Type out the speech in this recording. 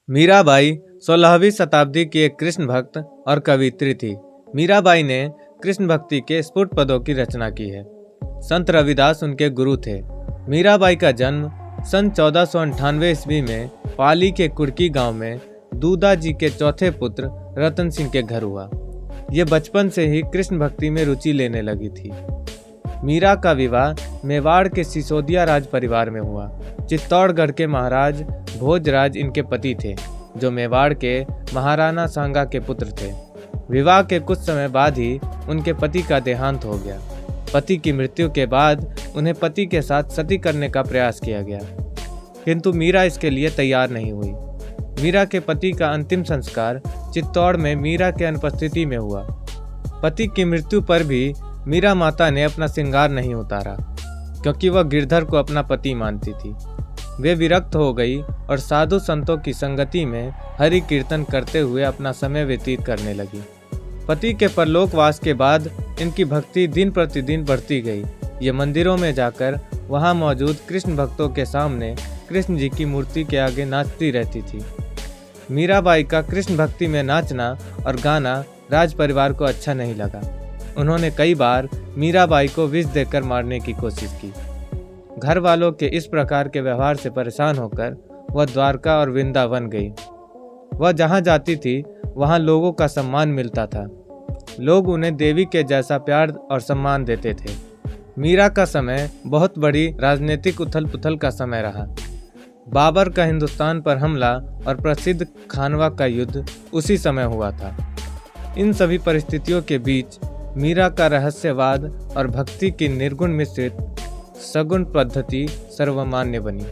मीराबाई 16वीं शताब्दी की एक कृष्ण भक्त और कवियत्री थी। मीराबाई ने कृष्ण भक्ति के स्फुट पदों की रचना की है। संत रविदास उनके गुरु थे। मीराबाई का जन्म सन 1498 ईस्वी में पाली के कुड़की गांव में दूदा जी के चौथे पुत्र रतन सिंह के घर हुआ। ये बचपन से ही कृष्ण भक्ति में रुचि लेने लगी थी। मीरा का विवाह मेवाड़ के सिसोदिया राज परिवार में हुआ। चित्तौड़गढ़ के महाराज भोजराज इनके पति थे, जो मेवाड़ के महाराणा सांगा के पुत्र थे। विवाह के कुछ समय बाद ही उनके पति का देहांत हो गया। पति की मृत्यु के बाद उन्हें पति के साथ सती करने का प्रयास किया गया, किंतु मीरा इसके लिए तैयार नहीं हुई। मीरा के पति का अंतिम संस्कार चित्तौड़ में मीरा के अनुपस्थिति में हुआ। पति की मृत्यु पर भी मीरा माता ने अपना श्रृंगार नहीं उतारा, क्योंकि वह गिरधर को अपना पति मानती थी। वे विरक्त हो गई और साधु संतों की संगति में हरि कीर्तन करते हुए अपना समय व्यतीत करने लगी। पति के परलोकवास के बाद इनकी भक्ति दिन प्रतिदिन बढ़ती गई। ये मंदिरों में जाकर वहां मौजूद कृष्ण भक्तों के सामने कृष्ण जी की मूर्ति के आगे नाचती रहती थी। मीराबाई का कृष्ण भक्ति में नाचना और गाना राज परिवार को अच्छा नहीं लगा। उन्होंने कई बार मीराबाई को विष देकर मारने की कोशिश की। घर वालों के इस प्रकार के व्यवहार से परेशान होकर वह द्वारका और वृंदावन गई। वह जहाँ जाती थी वहाँ लोगों का सम्मान मिलता था। लोग उन्हें देवी के जैसा प्यार और सम्मान देते थे। मीरा का समय बहुत बड़ी राजनीतिक उथल पुथल का समय रहा। बाबर का हिंदुस्तान पर हमला और प्रसिद्ध खानवा का युद्ध उसी समय हुआ था। इन सभी परिस्थितियों के बीच मीरा का रहस्यवाद और भक्ति की निर्गुण मिश्रित सगुण पद्धति सर्वमान्य बनी।